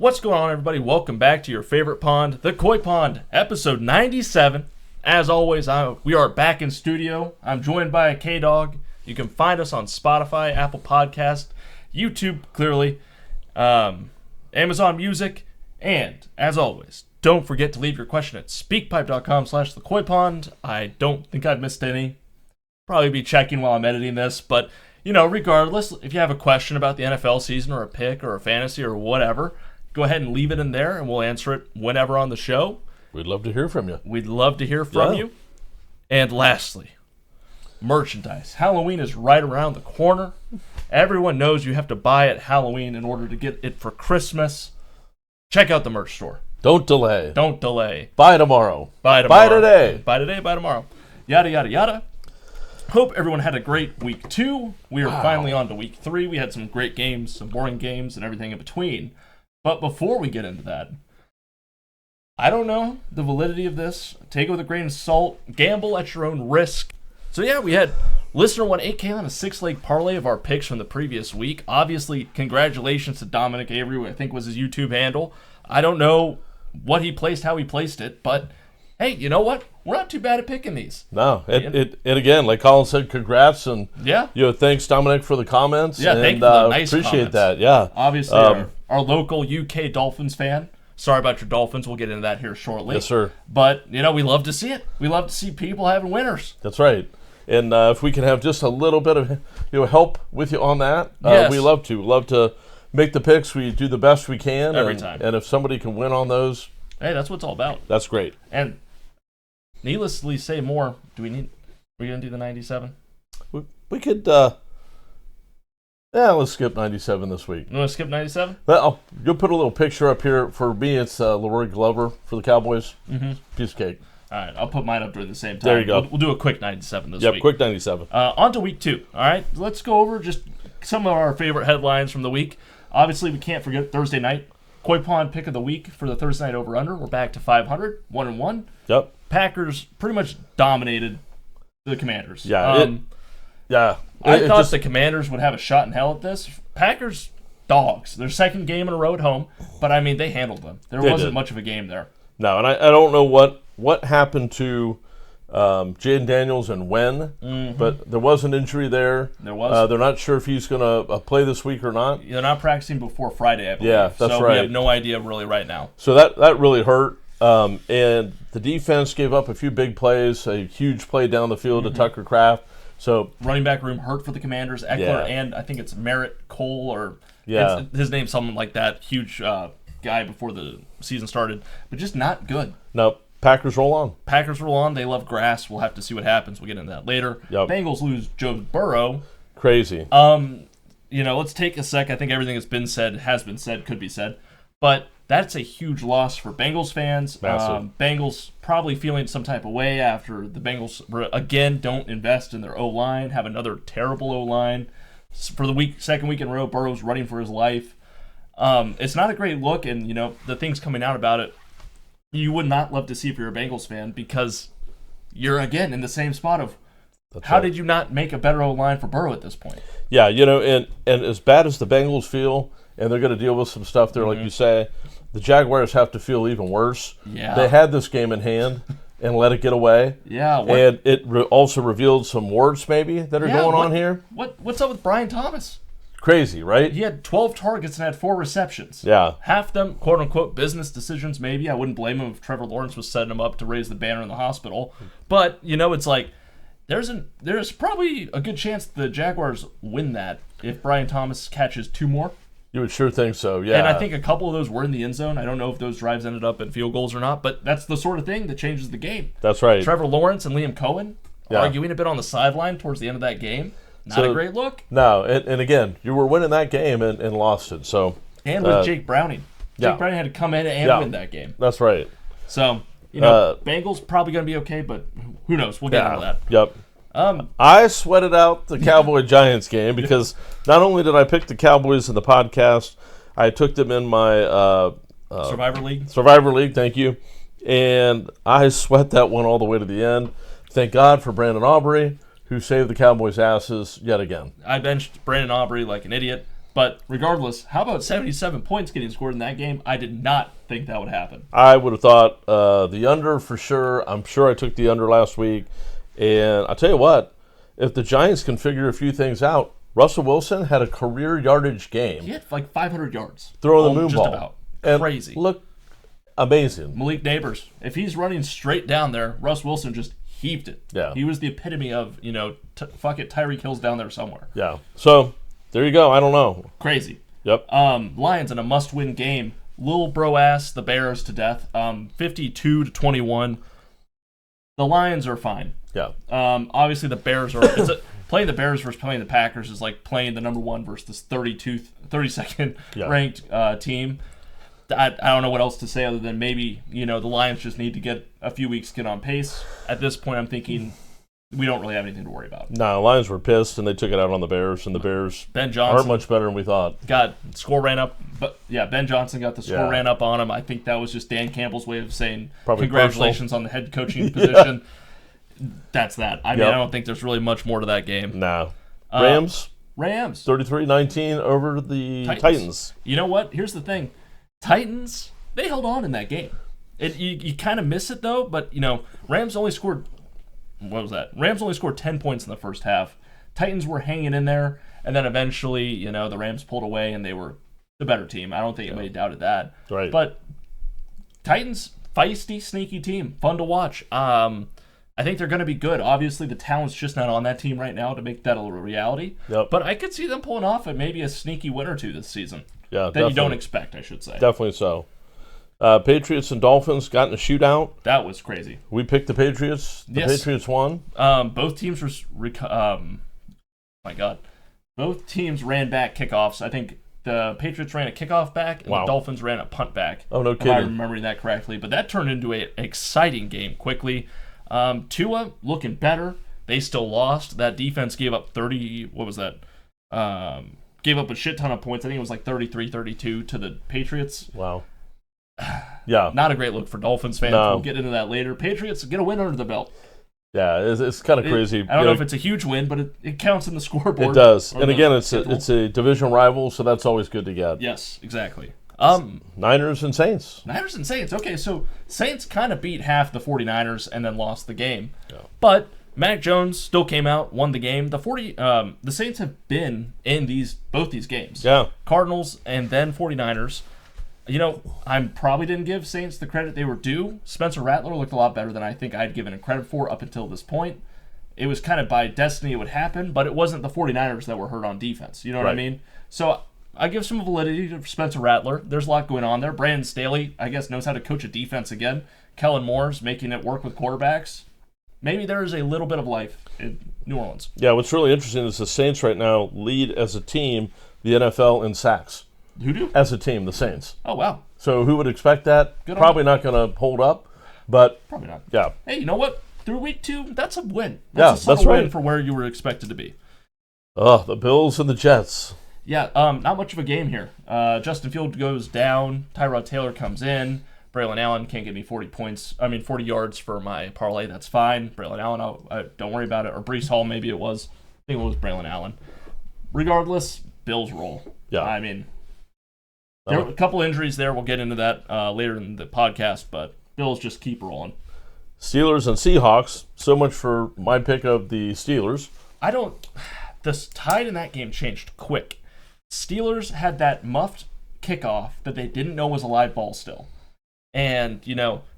What's going on, everybody? Welcome back to your favorite pond, the Coy Pond, episode 97. As always, we are back in studio. I'm joined by a K-Dog. You can find us on Spotify, Apple Podcast, YouTube, clearly, Amazon Music, and, as always, don't forget to leave your question at speakpipe.com/thecoypond. I don't think I've missed any. Probably be checking while I'm editing this, but, regardless, if you have a question about the NFL season or a pick or a fantasy or whatever, go ahead and leave it in there, and we'll answer it whenever on the show. We'd love to hear from you. We'd love to hear from you. And lastly, merchandise. Halloween is right around the corner. Everyone knows you have to buy at Halloween in order to get it for Christmas. Check out the merch store. Don't delay. Don't delay. Buy tomorrow. Buy tomorrow. Buy today. Buy today, buy tomorrow. Yada, yada, yada. Hope everyone had a great week 2. We are finally on to week 3. We had some great games, some boring games, and everything in between. But before we get into that, I don't know the validity of this. Take it with a grain of salt. Gamble at your own risk. So yeah, we had listener won 8K on a 6-leg parlay of our picks from the previous week. Obviously, congratulations to Dominic Avery, who I think was his YouTube handle. I don't know what he placed, how he placed it, but hey, you know what? We're not too bad at picking these. No, and again, like Colin said, congrats and thanks Dominic for the comments. Yeah, and, thank you for the nice appreciate comments. That. Yeah, obviously our local UK Dolphins fan. Sorry about your Dolphins. We'll get into that here shortly. Yes, sir. But we love to see it. We love to see people having winners. That's right. And if we can have just a little bit of help with you on that, yes. we love to. Love to make the picks. We do the best we can every time. And if somebody can win on those, hey, that's what it's all about. That's great. And needlessly say more. We're gonna do the 97? We could. Let's skip 97 this week. You want to skip 97? Well, you'll put a little picture up here. For me, it's Leroy Glover for the Cowboys. Mm-hmm. Piece of cake. All right, I'll put mine up during the same time. There you go. We'll do a quick 97 this week. Yep, quick 97. On to week 2. All right, let's go over just some of our favorite headlines from the week. Obviously, we can't forget Thursday night. Coy Pond pick of the week for the Thursday night over-under. We're back to 500, 1-1. Yep. Packers pretty much dominated the Commanders. Yeah. I thought the Commanders would have a shot in hell at this. Packers, dogs. Their second game in a row at home, but they handled them. There wasn't much of a game there. No, and I don't know what happened to Jaden Daniels and when, but there was an injury there. There was. They're not sure if he's going to play this week or not. They're not practicing before Friday, I believe. Yeah, that's right. So we have no idea really right now. So that really hurt. And the defense gave up a few big plays, a huge play down the field to Tucker Kraft. So running back room hurt for the Commanders. Eckler and I think it's Merritt Cole or his name's something like that. Huge guy before the season started, but just not good. No, Packers roll on. Packers roll on. They love grass. We'll have to see what happens. We'll get into that later. Yep. Bengals lose Joe Burrow. Crazy. Let's take a sec. I think everything that's been said has been said, could be said, but that's a huge loss for Bengals fans. Massive. Bengals probably feeling some type of way after the Bengals, again, don't invest in their O-line, have another terrible O-line. For the second week in a row, Burrow's running for his life. It's not a great look, and, the things coming out about it, you would not love to see if you're a Bengals fan because you're, again, in the same spot of how did you not make a better O-line for Burrow at this point? Yeah, and as bad as the Bengals feel, and they're going to deal with some stuff there, like you say, the Jaguars have to feel even worse. Yeah. They had this game in hand and let it get away. Yeah. And it also revealed some warts maybe that are going on here. What's up with Brian Thomas? Crazy, right? He had 12 targets and had 4 receptions. Yeah. Half them, quote-unquote, business decisions maybe. I wouldn't blame him if Trevor Lawrence was setting him up to raise the banner in the hospital. But, it's like there's probably a good chance the Jaguars win that if Brian Thomas catches 2 more. You would sure think so, yeah. And I think a couple of those were in the end zone. I don't know if those drives ended up in field goals or not, but that's the sort of thing that changes the game. That's right. Trevor Lawrence and Liam Cohen arguing a bit on the sideline towards the end of that game. Not a great look. No, and again, you were winning that game and lost it. So and with Jake Browning. Jake Browning had to come in and win that game. That's right. So, Bengals probably going to be okay, but who knows? We'll get into that. Yep. I sweated out the Cowboy-Giants game because not only did I pick the Cowboys in the podcast, I took them in my Survivor League. Survivor League, thank you. And I sweat that one all the way to the end. Thank God for Brandon Aubrey, who saved the Cowboys' asses yet again. I benched Brandon Aubrey like an idiot. But regardless, how about 77 points getting scored in that game? I did not think that would happen. I would have thought the under for sure. I'm sure I took the under last week. And I'll tell you what, if the Giants can figure a few things out, Russell Wilson had a career yardage game. He had like 500 yards. Throwing the moon just ball. About. And crazy. Look, amazing. Malik Neighbors, if he's running straight down there, Russ Wilson just heaved it. Yeah. He was the epitome of, fuck it, Tyreek Hill's down there somewhere. Yeah. So, there you go. I don't know. Crazy. Yep. Lions in a must-win game. Lil bro ass the Bears to death. 52-21. The Lions are fine. Yeah. Obviously, the Bears are... playing the Bears versus playing the Packers is like playing the number 1 versus this 32nd ranked team. I don't know what else to say other than maybe, the Lions just need to get a few weeks to get on pace. At this point, I'm thinking we don't really have anything to worry about. No, the Lions were pissed, and they took it out on the Bears, and the Bears Ben Johnson aren't much better than we thought. Score ran up. But yeah, Ben Johnson got the score ran up on him. I think that was just Dan Campbell's way of saying probably congratulations on the head coaching position. That's that. I mean, I don't think there's really much more to that game. No. Rams 33-19 over the Titans. You know what? Here's the thing. Titans, they held on in that game. You kind of miss it, though, but, Rams only scored... What was that? Rams only scored 10 points in the first half. Titans were hanging in there, and then eventually, the Rams pulled away, and they were the better team. I don't think anybody doubted that. Right. But Titans, feisty, sneaky team. Fun to watch. I think they're going to be good. Obviously, the talent's just not on that team right now to make that a reality. Yep. But I could see them pulling off maybe a sneaky win or two this season. Yeah, that you don't expect, I should say. Definitely so. Patriots and Dolphins got in a shootout. That was crazy. We picked the Patriots. The Patriots won. Both teams both teams ran back kickoffs. I think the Patriots ran a kickoff back, and the Dolphins ran a punt back. Oh, no kidding. If I'm remembering that correctly. But that turned into an exciting game quickly. Tua looking better. They still lost. That defense gave up 30. What was that? Gave up a shit ton of points. I think it was like 33-32 to the Patriots. Wow. Yeah. Not a great look for Dolphins fans. No. We'll get into that later. Patriots get a win under the belt. Yeah, it's kind of crazy. I don't know if it's a huge win, but it counts in the scoreboard. It does. And again, it's a division rival, so that's always good to get. Yes, exactly. Niners and Saints. Okay, so Saints kind of beat half the 49ers and then lost the game. Yeah. But Mac Jones still came out, won the game. The Saints have been in both these games. Yeah. Cardinals and then 49ers. I probably didn't give Saints the credit they were due. Spencer Rattler looked a lot better than I think I'd given him credit for up until this point. It was kind of by destiny it would happen, but it wasn't the 49ers that were hurt on defense. You know what I mean? So I give some validity to Spencer Rattler. There's a lot going on there. Brandon Staley, I guess, knows how to coach a defense again. Kellen Moore's making it work with quarterbacks. Maybe there is a little bit of life in New Orleans. Yeah, what's really interesting is the Saints right now lead as a team the NFL in sacks. Who do? As a team, the Saints. Oh, wow. So who would expect that? Probably not going to hold up, but... Probably not. Yeah. Hey, you know what? Through week 2, that's a win. That's a win for where you were expected to be. Oh, the Bills and the Jets. Yeah, not much of a game here. Justin Fields goes down. Tyrod Taylor comes in. Braylon Allen can't get me 40 yards for my parlay. That's fine. Braylon Allen, don't worry about it. Or Breece Hall, maybe it was. I think it was Braylon Allen. Regardless, Bills roll. Yeah. I mean, there were a couple injuries there. We'll get into that later in the podcast, but Bills just keep rolling. Steelers and Seahawks. So much for my pick of the Steelers. The tide in that game changed quick. Steelers had that muffed kickoff that they didn't know was a live ball still. And,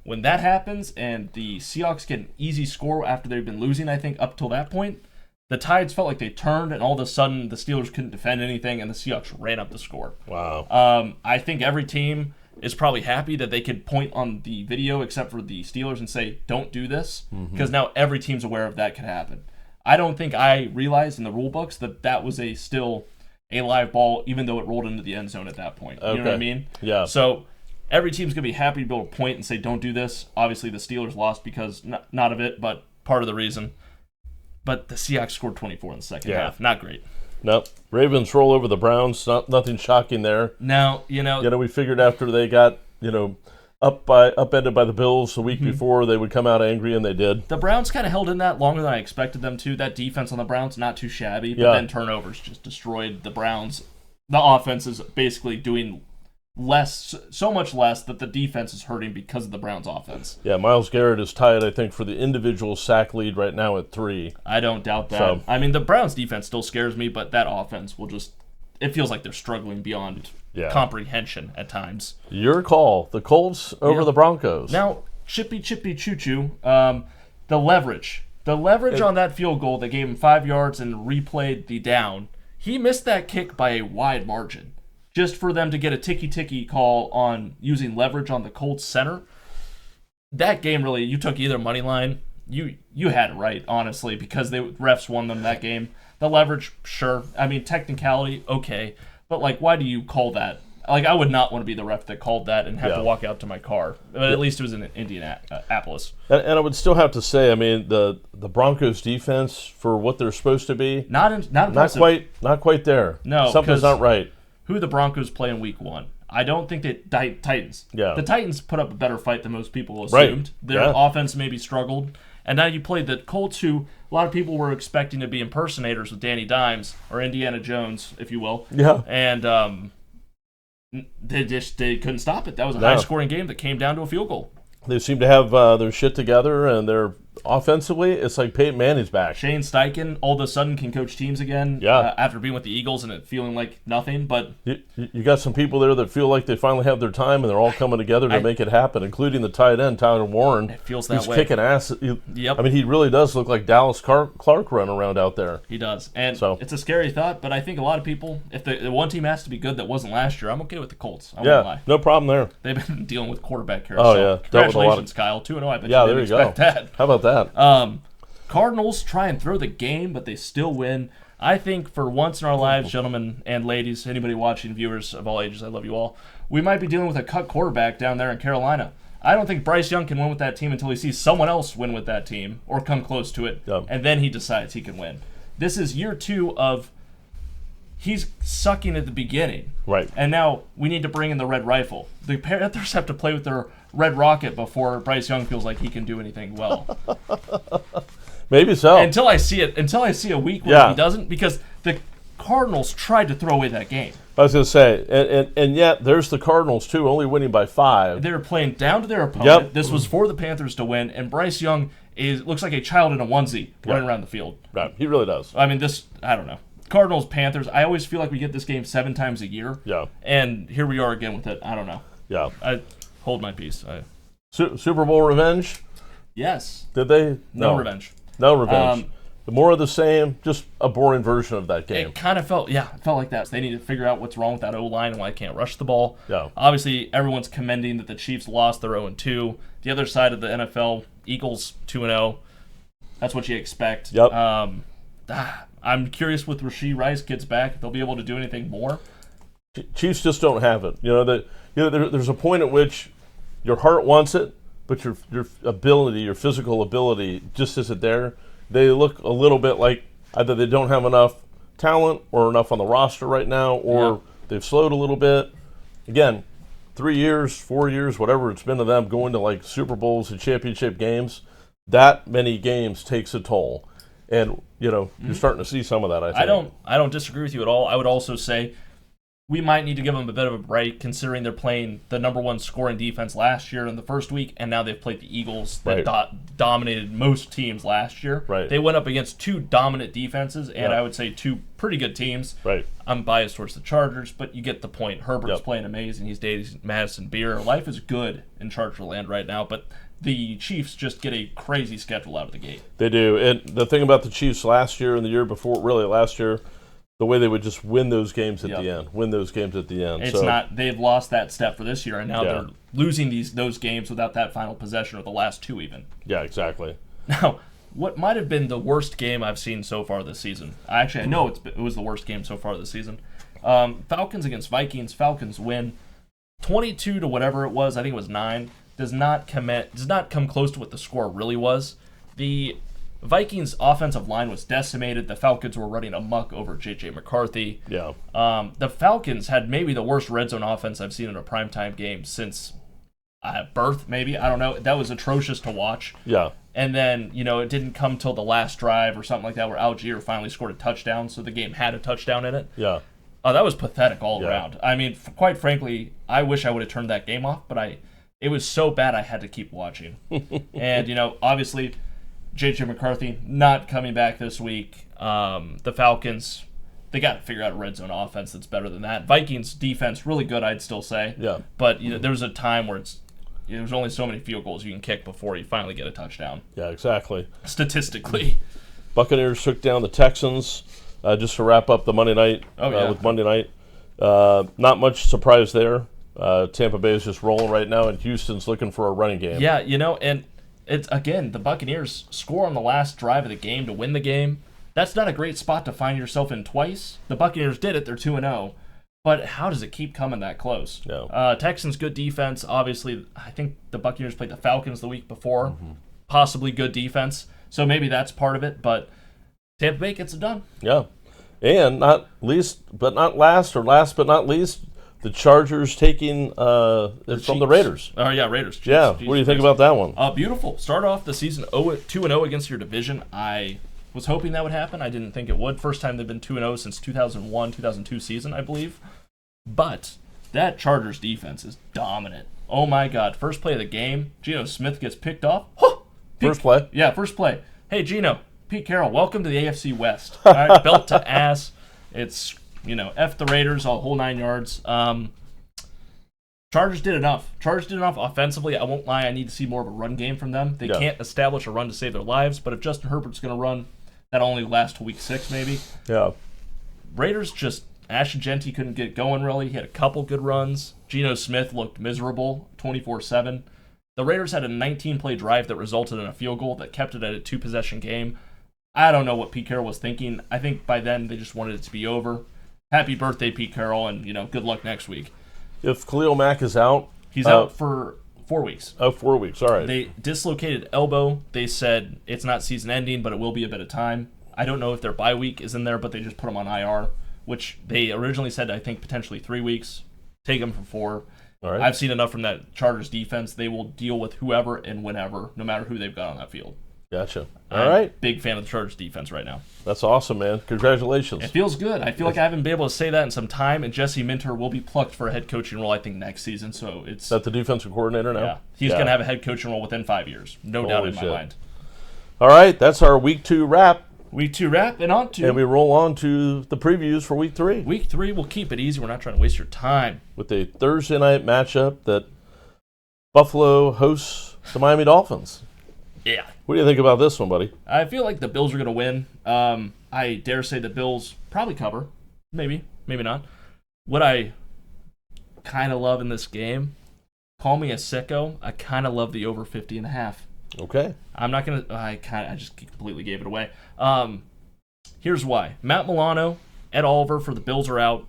when that happens and the Seahawks get an easy score after they've been losing, I think, up till that point, the Tides felt like they turned, and all of a sudden the Steelers couldn't defend anything, and the Seahawks ran up the score. Wow. I think every team is probably happy that they could point on the video, except for the Steelers, and say, don't do this, because now every team's aware of that could happen. I don't think I realized in the rule books that was still a live ball, even though it rolled into the end zone at that point. You know what I mean? Yeah. So every team's going to be happy to be able to point and say, don't do this. Obviously, the Steelers lost because, not of it, but part of the reason. But the Seahawks scored 24 in the second half. Not great. Nope. Ravens roll over the Browns. Nothing shocking there. Now, we figured after they got, upended by the Bills the week before, they would come out angry, and they did. The Browns kind of held in that longer than I expected them to. That defense on the Browns, not too shabby, but then turnovers just destroyed the Browns. the offense is basically doing less, so much less that the defense is hurting because of the Browns' offense. Yeah, Myles Garrett is tied, I think, for the individual sack lead right now at 3. I don't doubt that. So, I mean, the Browns' defense still scares me, but that offense will just, it feels like they're struggling beyond comprehension at times. Your call. The Colts over the Broncos. Now, chippy choo-choo, the leverage. The leverage on that field goal that gave him 5 yards and replayed the down, he missed that kick by a wide margin. Just for them to get a ticky-ticky call on using leverage on the Colts center. That game really, you took either money line. You had it right, honestly, because the refs won them that game. The leverage, sure. I mean, technicality, okay. But, like, why do you call that? Like, I would not want to be the ref that called that and have to walk out to my car. But at least it was in Indianapolis. And I would still have to say, I mean, the Broncos defense, for what they're supposed to be, not impressive. Not quite there. No, something's not right. Who the Broncos play in week 1? I don't think that Titans. Yeah. The Titans put up a better fight than most people assumed. Right. Their offense maybe struggled. And now you play the Colts, who a lot of people were expecting to be impersonators with Danny Dimes, or Indiana Jones, if you will. Yeah. And they couldn't stop it. That was a high-scoring game that came down to a field goal. They seem to have their shit together, and they're offensively, it's like Peyton Manning's back. Shane Steichen all of a sudden can coach teams again after being with the Eagles and it feeling like nothing. But you got some people there that feel like they finally have their time, and they're all coming together to make it happen, including the tight end, Tyler Warren. It feels that way. He's kicking ass. Yep. I mean, he really does look like Dallas Clark running around out there. He does. And it's a scary thought, but I think a lot of people, if the one team has to be good that wasn't last year, I'm okay with the Colts. I won't lie. No problem there. They've been dealing with quarterback carousel. Oh, yeah. Congratulations, Kyle. 2-0. I bet you didn't expect that. How about that? Cardinals try and throw the game, but they still win. I think for once in our lives, gentlemen and ladies, anybody watching, viewers of all ages, I love you all, we might be dealing with a cut quarterback down there in Carolina. I don't think Bryce Young can win with that team until he sees someone else win with that team or come close to it, and then he decides he can win. This is year 2 of he's sucking at the beginning. Right. And now we need to bring in the red rifle. The Panthers have to play with their red rocket before Bryce Young feels like he can do anything well. Maybe so. Until I see a week where he doesn't, because the Cardinals tried to throw away that game. I was going to say, and yet there's the Cardinals too, only winning by 5. They were playing down to their opponent. Yep. This was for the Panthers to win, and Bryce Young looks like a child in a onesie running around the fild. Right, he really does. I mean, I don't know. Cardinals, Panthers, I always feel like we get this game 7 times a year. Yeah. And here we are again with it. I don't know. Yeah. I hold my peace. Super Bowl revenge? Yes. Did they? No revenge. No revenge. The more of the same, just a boring version of that game. It kind of felt like that. So they need to figure out what's wrong with that O-line and why they can't rush the ball. Yeah. Obviously, everyone's commending that the Chiefs lost their 0-2. The other side of the NFL, Eagles 2-0. That's what you expect. Yep. I'm curious with Rashee Rice gets back, if they'll be able to do anything more. Chiefs just don't have it. There's a point at which your heart wants it, but your ability, your physical ability, just isn't there. They look a little bit like either they don't have enough talent or enough on the roster right now, or they've slowed a little bit. Again, 3 years, 4 years, whatever it's been to them, going to like Super Bowls and championship games, that many games takes a toll. And, you're starting to see some of that, I think. I don't disagree with you at all. I would also say we might need to give them a bit of a break, considering they're playing the number 1 scoring defense last year in the first week, and now they've played the Eagles that dominated most teams last year. Right. They went up against 2 dominant defenses, and I would say 2 pretty good teams. Right. I'm biased towards the Chargers, but you get the point. Herbert's playing amazing. He's dating Madison Beer. Life is good in Charger land right now, but the Chiefs just get a crazy schedule out of the gate. They do. And the thing about the Chiefs last year and the year before, really last year, the way they would just win those games at the end. They've lost that step for this year, and now they're losing those games without that final possession or the last 2 even. Yeah, exactly. Now, what might have been the worst game I've seen so far this season? Actually, I know it was the worst game so far this season. Falcons against Vikings. Falcons win 22 to whatever it was. I think it was 9. Does not come close to what the score really was. The Vikings' offensive line was decimated. The Falcons were running amok over J.J. McCarthy. Yeah. The Falcons had maybe the worst red zone offense I've seen in a primetime game since birth, maybe. I don't know. That was atrocious to watch. Yeah. And then, it didn't come till the last drive or something like that where Algier finally scored a touchdown, so the game had a touchdown in it. Yeah. Oh, that was pathetic all Yeah. around. I mean, quite frankly, I wish I would have turned that game off, but it was so bad I had to keep watching. And, obviously, J.J. McCarthy not coming back this week. The Falcons, they got to figure out a red zone offense that's better than that. Vikings defense, really good, I'd still say. Yeah. But there was a time where there's only so many field goals you can kick before you finally get a touchdown. Yeah, exactly. Statistically. Buccaneers took down the Texans just to wrap up the Monday night with Monday night. Not much surprise there. Tampa Bay is just rolling right now, and Houston's looking for a running game. Yeah, and it's, again, the Buccaneers score on the last drive of the game to win the game. That's not a great spot to find yourself in twice. The Buccaneers did it. They're 2-0. But how does it keep coming that close? No. Texans, good defense. Obviously, I think the Buccaneers played the Falcons the week before. Possibly good defense. So maybe that's part of it. But Tampa Bay gets it done. Yeah. And last but not least, the Chargers taking from the Raiders. Oh, yeah, Raiders. Chiefs. Yeah. What do you think about that one? Beautiful. Start off the season 2-0 against your division. I was hoping that would happen. I didn't think it would. First time they've been 2-0 since 2001-2002 season, I believe. But that Chargers defense is dominant. Oh, my God. First play of the game, Geno Smith gets picked off. First play? Yeah, first play. Hey, Geno, Pete Carroll, welcome to the AFC West. All right, belt to ass. It's, F the Raiders, a whole 9 yards. Chargers did enough. Offensively. I won't lie, I need to see more of a run game from them. They can't establish a run to save their lives, but if Justin Herbert's going to run, that only lasts to week 6 maybe. Yeah. Raiders just, Ashton Genty couldn't get going really. He had a couple good runs. Geno Smith looked miserable 24/7. The Raiders had a 19-play drive that resulted in a field goal that kept it at a 2-possession game. I don't know what Pete Carroll was thinking. I think by then they just wanted it to be over. Happy birthday, Pete Carroll, and good luck next week. If Khalil Mack is out, he's out for 4 weeks. Oh, 4 weeks. All right. They dislocated elbow. They said it's not season ending, but it will be a bit of time. I don't know if their bye week is in there, but they just put him on IR, which they originally said, I think, potentially 3 weeks. Take him for 4. All right. I've seen enough from that Chargers defense. They will deal with whoever and whenever, no matter who they've got on that field. Gotcha. All right. Big fan of the Chargers defense right now. That's awesome, man. Congratulations. It feels good. I feel like I haven't been able to say that in some time, and Jesse Minter will be plucked for a head coaching role, I think, next season. So it's... Is that the defensive coordinator now? Yeah. He's going to have a head coaching role within 5 years. No doubt in my mind. All right. That's our Week 2 wrap. Week 2 wrap, and on to... And we roll on to the previews for Week 3. Week 3, we'll keep it easy. We're not trying to waste your time. With a Thursday night matchup that Buffalo hosts the Miami Dolphins. Yeah. What do you think about this one, buddy? I feel like the Bills are going to win. I dare say the Bills probably cover. Maybe. Maybe not. What I kind of love in this game, call me a sicko, I kind of love the over 50.5. Okay. I'm not going to... I just completely gave it away. Here's why. Matt Milano, Ed Oliver for the Bills are out.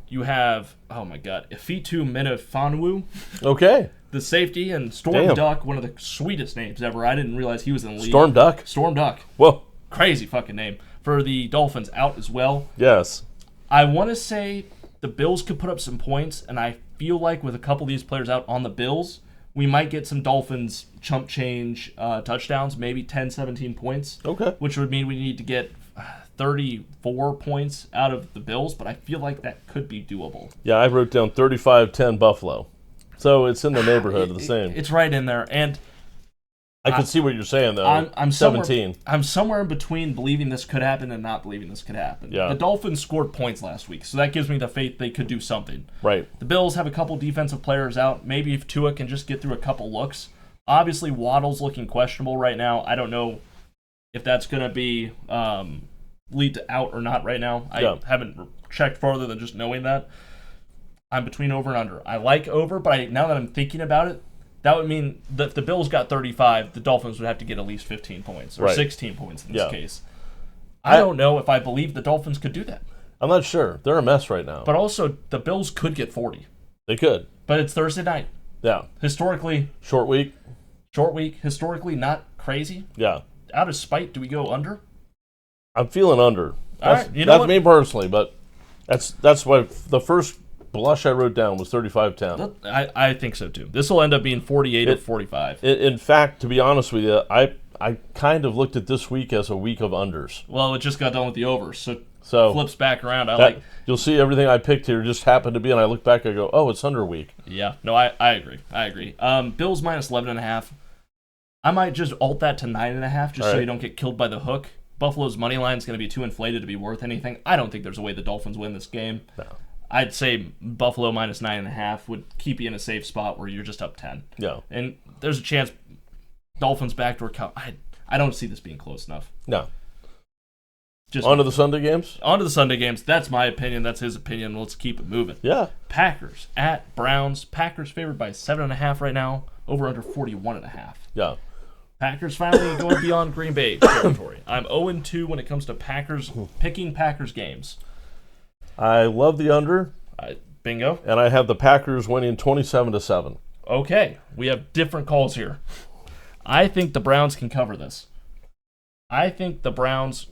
You have, oh my God, Ifitu Minifanwu. Okay. The safety, and Storm Duck, one of the sweetest names ever. I didn't realize he was in the league. Storm Duck? Storm Duck. Whoa. Crazy fucking name. For the Dolphins out as well. Yes. I want to say the Bills could put up some points, and I feel like with a couple of these players out on the Bills, we might get some Dolphins chump change touchdowns, maybe 10, 17 points. Okay. Which would mean we need to get 34 points out of the Bills, but I feel like that could be doable. Yeah, I wrote down 35-10 Buffalo. So it's in the neighborhood of the same. It's right in there, and I can see what you're saying, though. I'm 17. I'm somewhere in between believing this could happen and not believing this could happen. Yeah. The Dolphins scored points last week, so that gives me the faith they could do something. Right. The Bills have a couple defensive players out. Maybe if Tua can just get through a couple looks. Obviously, Waddle's looking questionable right now. I don't know if that's going to be lead to out or not right now. I haven't checked farther than just knowing that. I'm between over and under. I like over, but now that I'm thinking about it, that would mean that if the Bills got 35, the Dolphins would have to get at least 15 points, or 16 points in this case. I don't know if I believe the Dolphins could do that. I'm not sure. They're a mess right now. But also, the Bills could get 40. They could. But it's Thursday night. Yeah. Historically. Short week. Historically, not crazy. Yeah. Out of spite, do we go under? I'm feeling under. That's me personally, but that's why the first blush I wrote down was 35-10. I think so too. This will end up being 48 or 45. In fact, to be honest with you, I kind of looked at this week as a week of unders. Well, it just got done with the overs, so So flips back around. You'll see everything I picked here just happened to be, and I look back, I go, oh, it's under week. Yeah, no, I agree. Bills minus 11.5. I might just alt that to 9.5 just so you don't get killed by the hook. Buffalo's money line is going to be too inflated to be worth anything. I don't think there's a way the Dolphins win this game. No. I'd say Buffalo minus 9.5 would keep you in a safe spot where you're just up 10. Yeah. And there's a chance Dolphins backdoor count. I don't see this being close enough. No. Just on to the Sunday games? On to the Sunday games. That's my opinion. That's his opinion. Let's keep it moving. Yeah. Packers at Browns. Packers favored by 7.5 right now. Over under 41.5. Yeah. Packers finally going beyond Green Bay territory. I'm 0-2 when it comes to picking Packers games. I love the under. Bingo. And I have the Packers winning 27-7. Okay. We have different calls here. I think the Browns can cover this. I think the Browns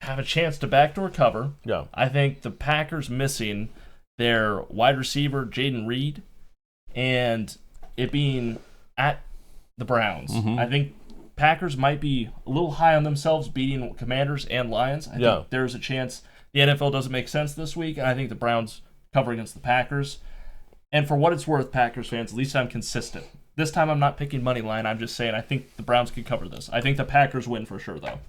have a chance to backdoor cover. Yeah. I think the Packers missing their wide receiver, Jaden Reed, and it being at the Browns. Mm-hmm. I think Packers might be a little high on themselves beating Commanders and Lions. I think there's a chance the NFL doesn't make sense this week, and I think the Browns cover against the Packers. And for what it's worth, Packers fans, at least I'm consistent. This time I'm not picking money line. I'm just saying I think the Browns could cover this. I think the Packers win for sure, though.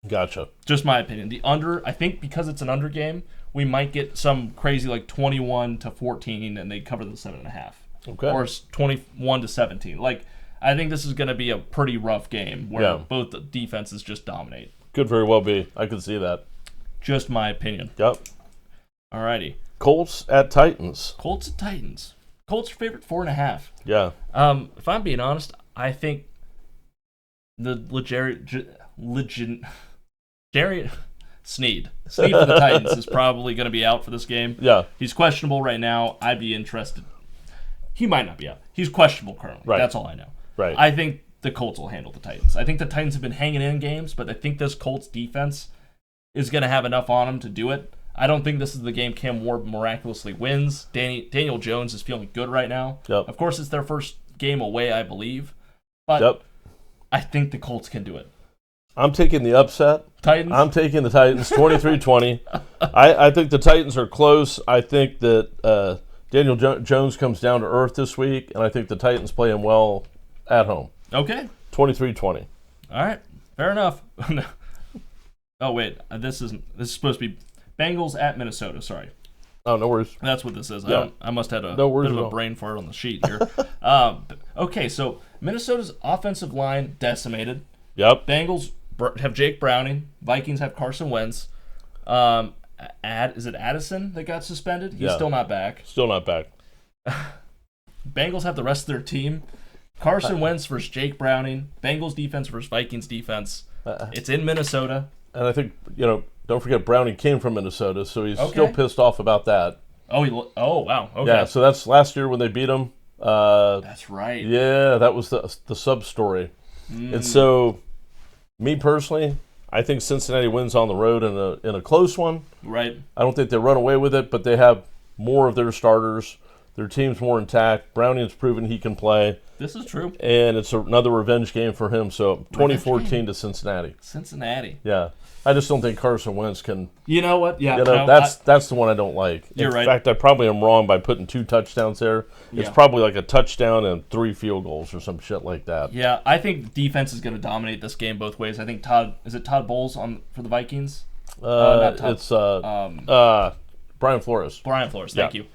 Gotcha. Just my opinion. The under, I think because it's an under game, we might get some crazy like 21-14, and they cover the 7.5. Okay. Or 21-17. Like, I think this is going to be a pretty rough game where both the defenses just dominate. Could very well be. I could see that. Just my opinion. Yep. Alrighty. Colts at Titans. Colts at Titans. Colts are favorite 4.5. Yeah. If I'm being honest, I think the Jerry Sneed for the Titans is probably going to be out for this game. Yeah. He's questionable right now. I'd be interested. He might not be out. He's questionable currently. Right. That's all I know. Right. I think the Colts will handle the Titans. I think the Titans have been hanging in games, but I think this Colts defense is going to have enough on them to do it. I don't think this is the game Cam Ward miraculously wins. Daniel Jones is feeling good right now. Yep. Of course, it's their first game away, I believe. But I think the Colts can do it. I'm taking the upset. Titans? I'm taking the Titans, 23-20. I think the Titans are close. I think that Daniel Jones comes down to earth this week, and I think the Titans play him well at home. Okay. 23-20. All right. Fair enough. Oh, wait. This is supposed to be Bengals at Minnesota. Sorry. Oh, no worries. That's what this is. Yeah. I must have a bit of a brain fart on the sheet here. Okay, so Minnesota's offensive line decimated. Yep. Bengals have Jake Browning. Vikings have Carson Wentz. Is it Addison that got suspended? He's still not back. Still not back. Bengals have the rest of their team. Carson Wentz versus Jake Browning. Bengals defense versus Vikings defense. It's in Minnesota. And I think, don't forget Browning came from Minnesota, so he's still pissed off about that. Oh, wow. Okay. Yeah, so that's last year when they beat him. That's right. Yeah, that was the sub-story. And so, me personally, I think Cincinnati wins on the road in a close one. Right. I don't think they run away with it, but they have more of their starters. Their team's more intact. Browning's proven he can play. This is true. And it's another revenge game for him. So 2014 to Cincinnati. Cincinnati. Yeah. I just don't think Carson Wentz can. You know what? Yeah. That's the one I don't like. You're right. In fact, I probably am wrong by putting 2 touchdowns there. It's probably like a touchdown and 3 field goals or some shit like that. Yeah, I think defense is going to dominate this game both ways. I think Todd Bowles for the Vikings? It's Brian Flores. Brian Flores, thank you.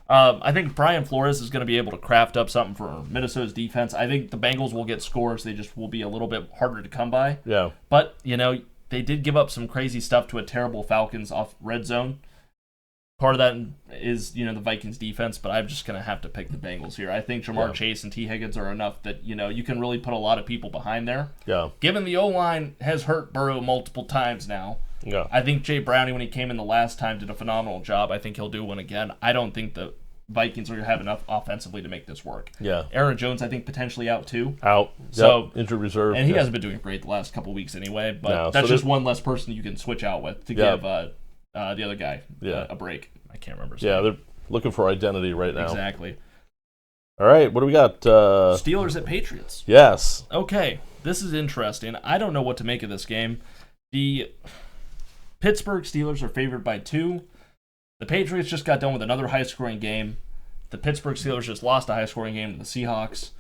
I think Brian Flores is going to be able to craft up something for Minnesota's defense. I think the Bengals will get scores. They just will be a little bit harder to come by. Yeah. But, they did give up some crazy stuff to a terrible Falcons off red zone. Part of that is, the Vikings defense, but I'm just going to have to pick the Bengals here. I think Jamar Chase and T. Higgins are enough that, you can really put a lot of people behind there. Yeah. Given the O-line has hurt Burrow multiple times now, I think Jay Browning, when he came in the last time, did a phenomenal job. I think he'll do one again. I don't think the Vikings are going to have enough offensively to make this work. Yeah. Aaron Jones, I think, potentially out too. Out. So injured reserve. And he hasn't been doing great the last couple weeks anyway, but that's just one less person you can switch out with to give the other guy a break. I can't remember his name. They're looking for identity right now. Exactly. All right, what do we got? Steelers at Patriots. Yes. Okay, this is interesting. I don't know what to make of this game. The Pittsburgh Steelers are favored by 2. The Patriots just got done with another high-scoring game. The Pittsburgh Steelers just lost a high-scoring game to the Seahawks.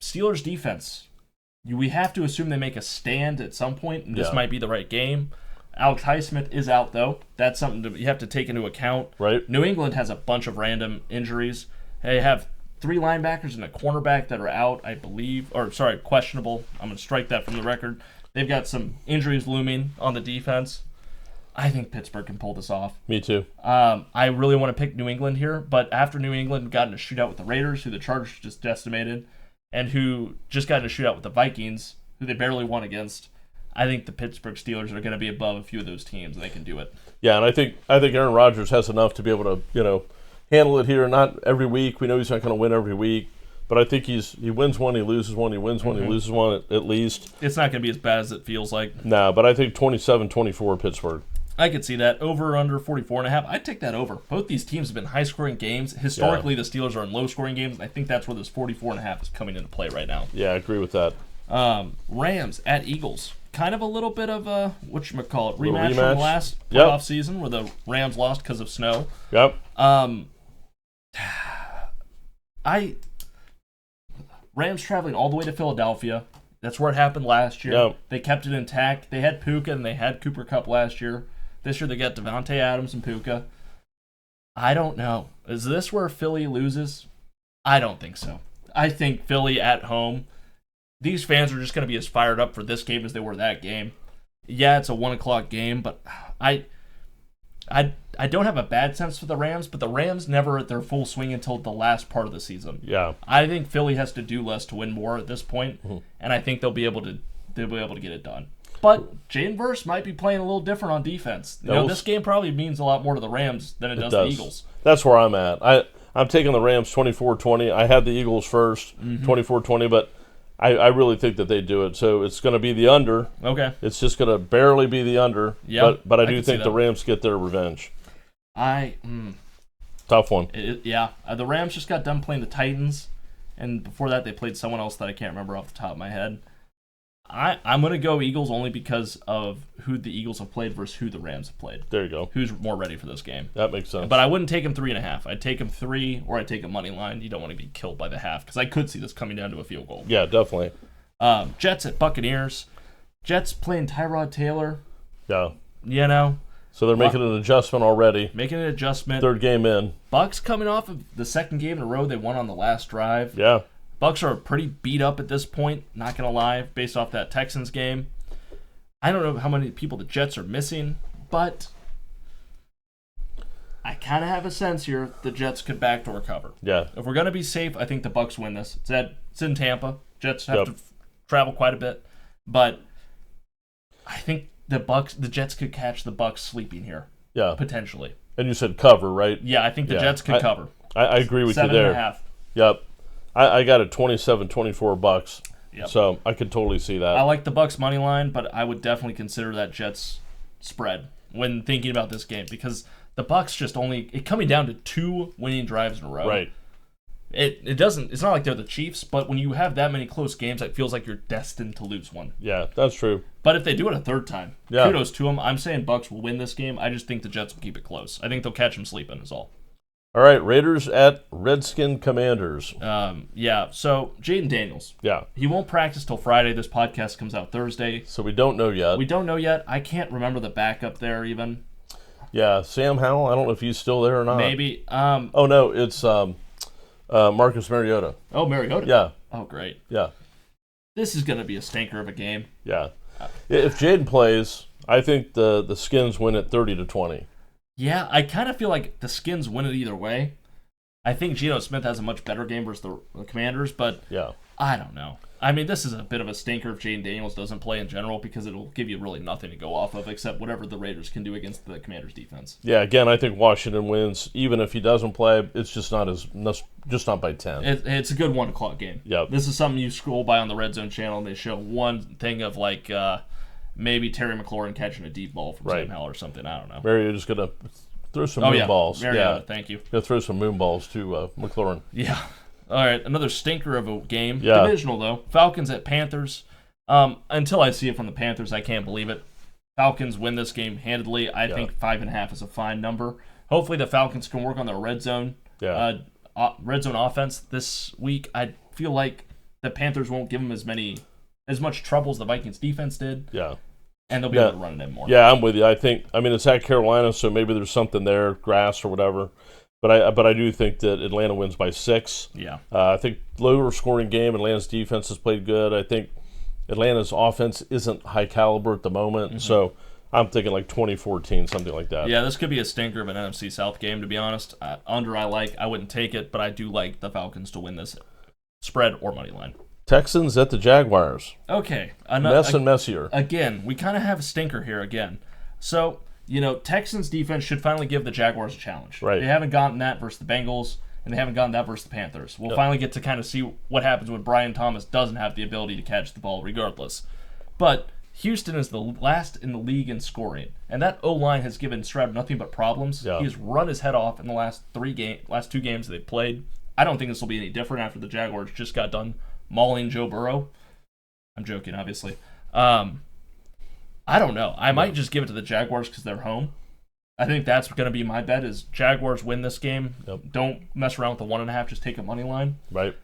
Steelers defense. We have to assume they make a stand at some point, and this might be the right game. Alex Highsmith is out, though. That's something you have to take into account. Right. New England has a bunch of random injuries. They have 3 linebackers and a cornerback that are out, I believe. Or, sorry, questionable. I'm going to strike that from the record. They've got some injuries looming on the defense. I think Pittsburgh can pull this off. Me too. I really want to pick New England here, but after New England got in a shootout with the Raiders, who the Chargers just decimated, and who just got in a shootout with the Vikings, who they barely won against, I think the Pittsburgh Steelers are going to be above a few of those teams, and they can do it. Yeah, and I think Aaron Rodgers has enough to be able to, handle it here. Not every week. We know he's not going to win every week, but I think he wins one, he loses one, he wins one, he loses one at least. It's not going to be as bad as it feels like. No, but I think 27-24 Pittsburgh. I could see that. Over under 44.5. I'd take that over. Both these teams have been high-scoring games. Historically, the Steelers are in low-scoring games, and I think that's where this 44.5 is coming into play right now. Yeah, I agree with that. Rams at Eagles. Kind of a little bit of a, rematch from the last Yep. playoff season where the Rams lost because of snow. Yep. Rams traveling all the way to Philadelphia. That's where it happened last year. Yep. They kept it intact. They had Puka and they had Cooper Kupp last year. This year they got Devontae Adams and Puka. I don't know. Is this where Philly loses? I don't think so. I think Philly at home, these fans are just going to be as fired up for this game as they were that game. Yeah, it's a 1 o'clock game, but I don't have a bad sense for the Rams, but the Rams never at their full swing until the last part of the season. Yeah. I think Philly has to do less to win more at this point, and I think they'll be able to get it done. But Jalen Verse might be playing a little different on defense. This game probably means a lot more to the Rams than it does the Eagles. That's where I'm at. I'm taking the Rams 24-20. I had the Eagles first, 24-20, but I really think that they do it. So it's going to be the under. Okay. It's just going to barely be the under. Yeah, but I do think the Rams get their revenge. Tough one. The Rams just got done playing the Titans, and before that they played someone else that I can't remember off the top of my head. I'm going to go Eagles only because of who the Eagles have played versus who the Rams have played. There you go. Who's more ready for this game. That makes sense. But I wouldn't take him 3.5. I'd take him 3, or I'd take a money line. You don't want to be killed by the half, because I could see this coming down to a field goal. Yeah, definitely. Jets at Buccaneers. Jets playing Tyrod Taylor. Yeah. So they're making an adjustment already. Making an adjustment. Third game in. Bucs coming off of the second game in a row they won on the last drive. Yeah. Bucs are pretty beat up at this point, not going to lie, based off that Texans game. I don't know how many people the Jets are missing, but I kind of have a sense here the Jets could backdoor cover. Yeah. If we're going to be safe, I think the Bucs win this. It's in Tampa. Jets have to travel quite a bit, but I think the Jets could catch the Bucs sleeping here. Yeah. Potentially. And you said cover, right? Yeah, I think the Jets could cover. I agree with you there. 7.5. Yep. I got it 27-24 Bucks. Yep. So I could totally see that. I like the Bucs money line, but I would definitely consider that Jets spread when thinking about this game, because the Bucs just coming down to 2 winning drives in a row. Right. It's not like they're the Chiefs, but when you have that many close games, it feels like you're destined to lose one. Yeah, that's true. But if they do it a third time, kudos to them. I'm saying Bucs will win this game. I just think the Jets will keep it close. I think they'll catch them sleeping is all. All right, Raiders at Redskin Commanders. So Jaden Daniels. Yeah. He won't practice till Friday. This podcast comes out Thursday. So we don't know yet. I can't remember the backup there even. Yeah, Sam Howell. I don't know if he's still there or not. Maybe. Oh, no, it's Marcus Mariota. Oh, Mariota. Yeah. Oh, great. Yeah. This is going to be a stinker of a game. Yeah. If Jaden plays, I think the Skins win at 30-20. Yeah, I kind of feel like the Skins win it either way. I think Geno Smith has a much better game versus the Commanders, but I don't know. I mean, this is a bit of a stinker if Jaden Daniels doesn't play in general, because it'll give you really nothing to go off of except whatever the Raiders can do against the Commanders' defense. Yeah, again, I think Washington wins. Even if he doesn't play, it's just not by 10. It's a good 1 o'clock game. Yep. This is something you scroll by on the Red Zone channel, and they show one thing of maybe Terry McLaurin catching a deep ball from Sam Howell or something. I don't know. Mary, you're just going to throw some moon balls. Thank you. Going to throw some moon balls to McLaurin. Yeah. All right, another stinker of a game. Divisional, though. Falcons at Panthers. Until I see it from the Panthers, I can't believe it. Falcons win this game handedly. I think 5.5 is a fine number. Hopefully the Falcons can work on their red zone offense this week. I feel like the Panthers won't give them as much trouble as the Vikings defense did. Yeah. And they'll be able to run it in more. Yeah, I'm with you. I mean, it's at Carolina, so maybe there's something there, grass or whatever. But I do think that Atlanta wins by 6. Yeah. I think lower scoring game. Atlanta's defense has played good. I think Atlanta's offense isn't high caliber at the moment, so I'm thinking like 2014, something like that. Yeah, this could be a stinker of an NFC South game, to be honest. I wouldn't take it, but I do like the Falcons to win this spread or money line. Texans at the Jaguars. Okay. Messier. Again, we kind of have a stinker here again. So, Texans defense should finally give the Jaguars a challenge. Right. They haven't gotten that versus the Bengals, and they haven't gotten that versus the Panthers. We'll finally get to kind of see what happens when Brian Thomas doesn't have the ability to catch the ball regardless. But Houston is the last in the league in scoring, and that O-line has given Stroud nothing but problems. Yeah. He has run his head off in the last 2 games they've played. I don't think this will be any different after the Jaguars just got done mauling Joe Burrow. I'm joking, obviously. I don't know. I might just give it to the Jaguars because they're home. I think that's going to be my bet is Jaguars win this game. Yep. Don't mess around with the 1.5. Just take a money line. Right.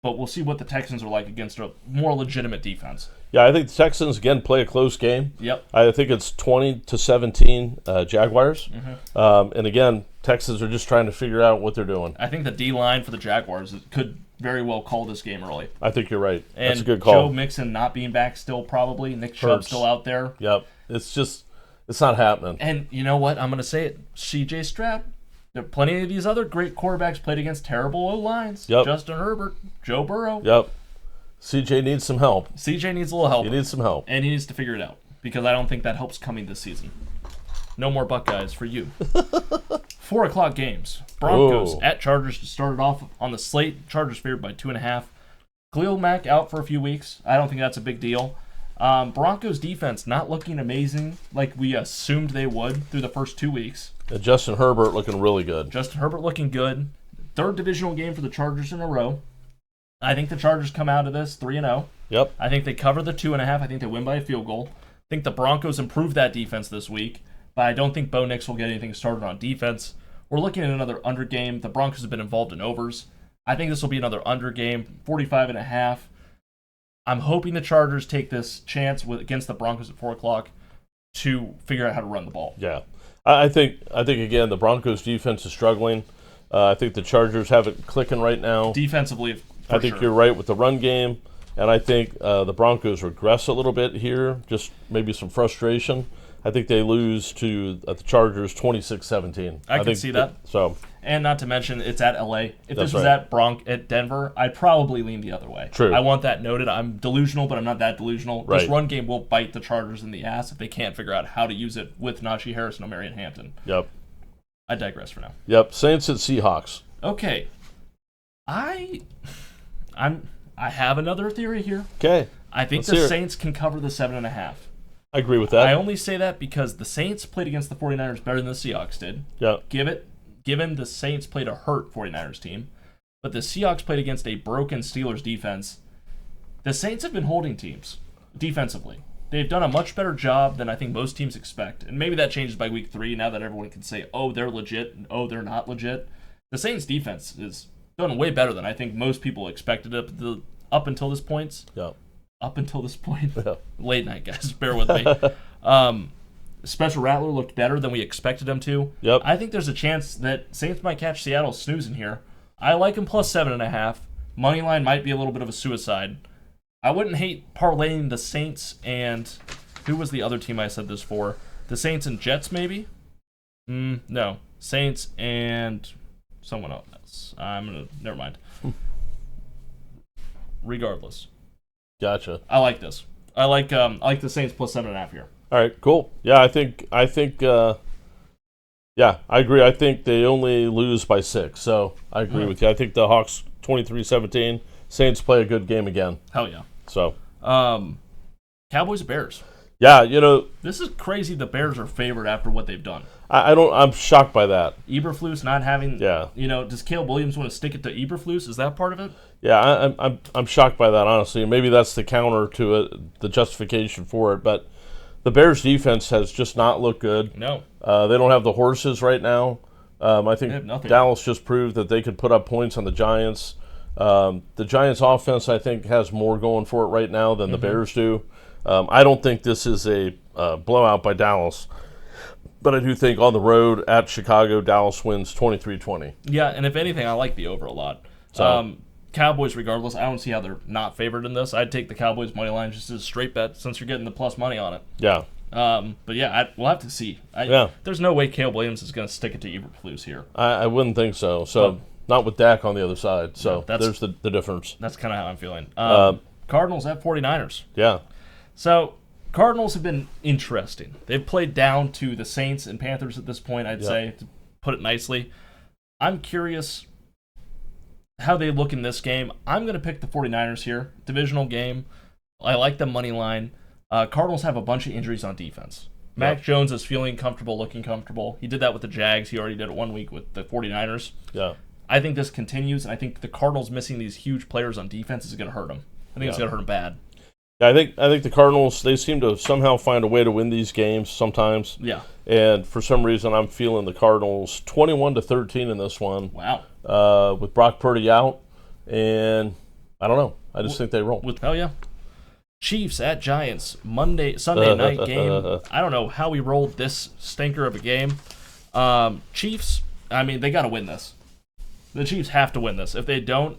But we'll see what the Texans are like against a more legitimate defense. Yeah, I think the Texans, again, play a close game. Yep. I think it's 20-17 Jaguars. And again, Texans are just trying to figure out what they're doing. I think the D-line for the Jaguars could very well call this game early. I think you're right. And that's a good call. Joe Mixon not being back still probably. Nick Chubb still out there. Yep. It's not happening. And you know what? I'm going to say it. C.J. Stroud. There are plenty of these other great quarterbacks played against terrible O-lines. Yep. Justin Herbert, Joe Burrow. Yep. CJ needs some help. CJ needs a little help. He needs some help. And he needs to figure it out because I don't think that helps coming this season. No more Buckeyes for you. 4 o'clock games. Broncos at Chargers to start it off on the slate. Chargers favored by 2.5. Khalil Mack out for a few weeks. I don't think that's a big deal. Broncos defense not looking amazing like we assumed they would through the first 2 weeks. Justin Herbert looking really good. Justin Herbert looking good. 3rd divisional game for the Chargers in a row. I think the Chargers come out of this 3-0. Yep. I think they cover the 2.5. I think they win by a field goal. I think the Broncos improve that defense this week, but I don't think Bo Nix will get anything started on defense. We're looking at another under game. The Broncos have been involved in overs. I think this will be another under game, 45.5. I'm hoping the Chargers take this chance against the Broncos at 4 o'clock to figure out how to run the ball. Yeah. I think again, the Broncos defense is struggling. I think the Chargers have it clicking right now. Defensively, I think you're right with the run game, and I think the Broncos regress a little bit here, just maybe some frustration. I think they lose to the Chargers 26-17. I can see that. And not to mention, it's at LA. If this was at Denver, I'd probably lean the other way. True. I want that noted. I'm delusional, but I'm not that delusional. Right. This run game will bite the Chargers in the ass if they can't figure out how to use it with Najee Harris and Omarion Hampton. Yep. I digress for now. Yep. Saints and Seahawks. Okay. I have another theory here. Okay. I think the Saints can cover the 7.5. I agree with that. I only say that because the Saints played against the 49ers better than the Seahawks did. Yeah. Given the Saints played a hurt 49ers team, but the Seahawks played against a broken Steelers defense. The Saints have been holding teams defensively. They've done a much better job than I think most teams expect. And maybe that changes by week 3 now that everyone can say, oh, they're legit, and oh, they're not legit. The Saints defense is done way better than I think most people expected up until this point. Yeah. Up until this point. Yeah. Late night, guys. Bear with me. Special Rattler looked better than we expected him to. Yep. I think there's a chance that Saints might catch Seattle snoozing here. I like him plus 7.5. Moneyline might be a little bit of a suicide. I wouldn't hate parlaying the Saints and who was the other team I said this for? The Saints and Jets, maybe? No. Saints and someone else. Never mind. Regardless. Gotcha. I like this. I like the Saints plus 7.5 here. All right, cool. Yeah, I think yeah, I agree. I think they only lose by 6, so I agree with you. I think the Hawks 23-17. Saints play a good game again. Hell yeah. So, Cowboys Bears. Yeah, this is crazy. The Bears are favored after what they've done. I'm shocked by that. Eberflus not having. Yeah. Does Caleb Williams want to stick it to Eberflus? Is that part of it? Yeah, I'm shocked by that, honestly. Maybe that's the counter to it, the justification for it. But the Bears defense has just not looked good. No. They don't have the horses right now. I think nothing. Dallas just proved that they could put up points on the Giants. The Giants offense, I think, has more going for it right now than the Bears do. I don't think this is a blowout by Dallas, but I do think on the road at Chicago, Dallas wins 23-20. Yeah, and if anything, I like the over a lot. So, Cowboys, regardless, I don't see how they're not favored in this. I'd take the Cowboys money line just as a straight bet since you're getting the plus money on it. Yeah. But yeah, we'll have to see. There's no way Caleb Williams is going to stick it to Eberflus here. I wouldn't think so. So not with Dak on the other side. So there's the difference. That's kind of how I'm feeling. Cardinals at 49ers. Yeah. So Cardinals have been interesting. They've played down to the Saints and Panthers at this point, I'd say, to put it nicely. I'm curious how they look in this game. I'm going to pick the 49ers here. Divisional game. I like the money line. Cardinals have a bunch of injuries on defense. Mac Jones is feeling comfortable, looking comfortable. He did that with the Jags. He already did it 1 week with the 49ers. Yeah. I think this continues, and I think the Cardinals missing these huge players on defense is going to hurt them. I think it's going to hurt them bad. Yeah, I think the Cardinals, they seem to somehow find a way to win these games sometimes. Yeah. And for some reason, I'm feeling the Cardinals 21-13 in this one. Wow. With Brock Purdy out, and I don't know. I just think they roll. Hell yeah. Chiefs at Giants, Sunday night game. I don't know how we rolled this stinker of a game. Chiefs, I mean, they got to win this. The Chiefs have to win this. If they don't,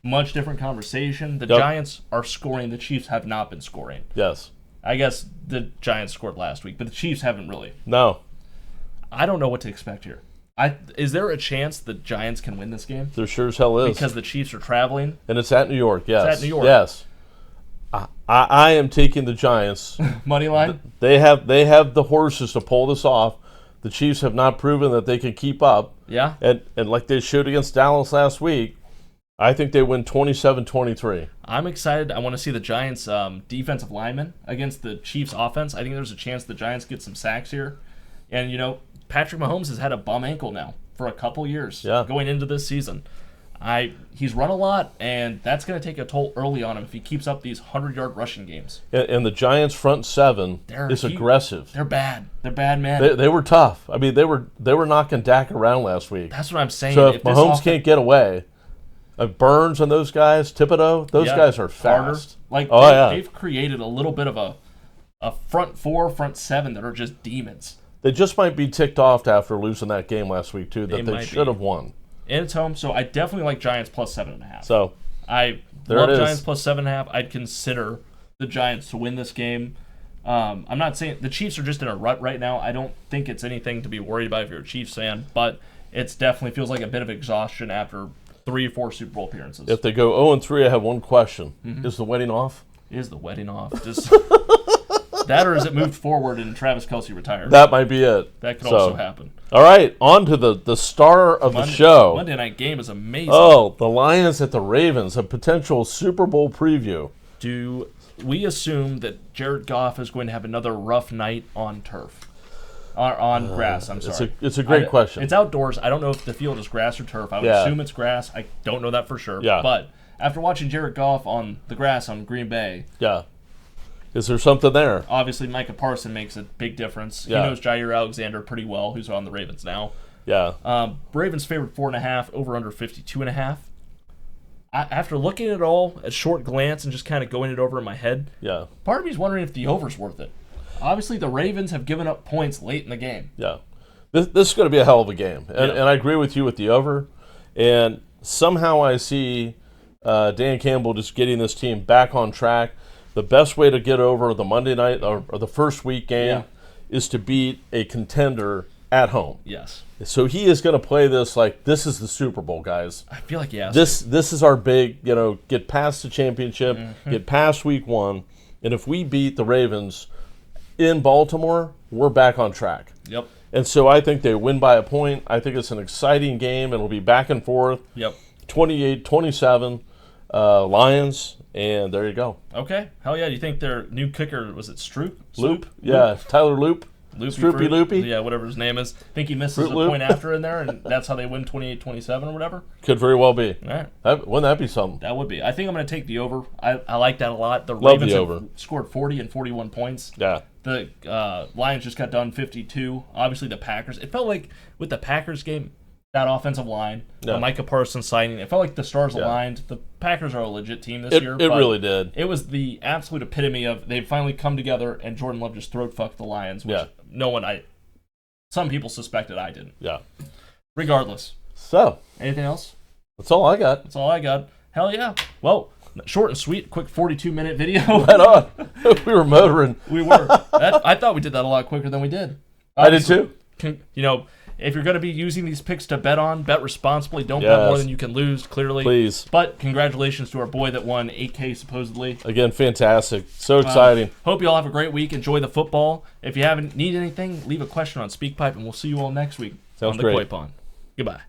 much different conversation. The Giants are scoring. The Chiefs have not been scoring. Yes. I guess the Giants scored last week, but the Chiefs haven't really. No. I don't know what to expect here. Is there a chance the Giants can win this game? There sure as hell is. Because the Chiefs are traveling? And it's at New York, yes. It's at New York. Yes. I am taking the Giants. Money line? They have the horses to pull this off. The Chiefs have not proven that they can keep up. Yeah. And like they showed against Dallas last week, I think they win 27-23. I'm excited. I want to see the Giants' defensive linemen against the Chiefs' offense. I think there's a chance the Giants get some sacks here. And, Patrick Mahomes has had a bum ankle now for a couple years going into this season. He's run a lot, and that's going to take a toll early on him if he keeps up these 100-yard rushing games. And the Giants' front seven is aggressive. They're bad. They're bad, man. They were tough. I mean, they were knocking Dak around last week. That's what I'm saying. So if Mahomes can't get away, Burns and those guys, Thibodeau, those guys are fast. They've created a little bit of a front four, front seven that are just demons. They just might be ticked off after losing that game last week, too, that they should have won. And it's home, so I definitely like Giants plus 7.5. So I love Giants plus 7.5. I'd consider the Giants to win this game. I'm not saying the Chiefs are just in a rut right now. I don't think it's anything to be worried about if you're a Chiefs fan, but it definitely feels like a bit of exhaustion after 3 or 4 Super Bowl appearances. If they go 0-3, I have one question. Is the wedding off? Is the wedding off? Just that, or is it moved forward and Travis Kelce retired? That might be it. That could also happen. All right, on to the star of the show. Monday night game is amazing. Oh, the Lions at the Ravens, a potential Super Bowl preview. Do we assume that Jared Goff is going to have another rough night on turf? On grass, I'm sorry. It's a great question. It's outdoors. I don't know if the field is grass or turf. I would assume it's grass. I don't know that for sure. Yeah. But after watching Jared Goff on the grass on Green Bay, is there something there? Obviously, Micah Parsons makes a big difference. He knows Jair Alexander pretty well, who's on the Ravens now. Yeah. Ravens favored 4.5, over under 52.5. After looking at it all at short glance and just kind of going it over in my head, part of me is wondering if the over's worth it. Obviously, the Ravens have given up points late in the game. Yeah. This is going to be a hell of a game. And I agree with you with the over. And somehow I see Dan Campbell just getting this team back on track. The best way to get over the Monday night or the first week game is to beat a contender at home. Yes. So he is going to play this like this is the Super Bowl, guys. I feel like this is our big, get past the championship, get past week 1. And if we beat the Ravens in Baltimore, we're back on track. Yep. And so I think they win by a point. I think it's an exciting game. It'll be back and forth. Yep. 28-27, Lions, and there you go. Okay. Hell yeah. Do you think their new kicker, was it Loop? Yeah, Tyler Loop. Stroopy Loopy? Yeah, whatever his name is. I think he misses Fruit a Loop? point after in there, and that's how they win 28-27 or whatever. Could very well be. All right. Wouldn't that be something? That would be. I think I'm going to take the over. I like that a lot. The Love Ravens the have over. scored 40 and 41 points. Yeah. The Lions just got done 52. Obviously, the Packers. It felt like with the Packers game, that offensive line, the Micah Parsons signing, it felt like the stars aligned. The Packers are a legit team this year. It really did. It was the absolute epitome of they've finally come together, and Jordan Love just throat fucked the Lions, which some people suspected, I didn't. Yeah. Regardless. So. Anything else? That's all I got. That's all I got. Hell yeah. Well, short and sweet, quick 42-minute video. Right on. We were motoring. We were. I thought we did that a lot quicker than we did. Obviously, I did too. You know, if you're going to be using these picks to bet on, bet responsibly. Don't bet more than you can lose, clearly. Please. But congratulations to our boy that won 8K supposedly. Again, fantastic. So exciting. Hope you all have a great week. Enjoy the football. If you need anything, leave a question on SpeakPipe, and we'll see you all next week Sounds on the great. Coy Pond. Goodbye.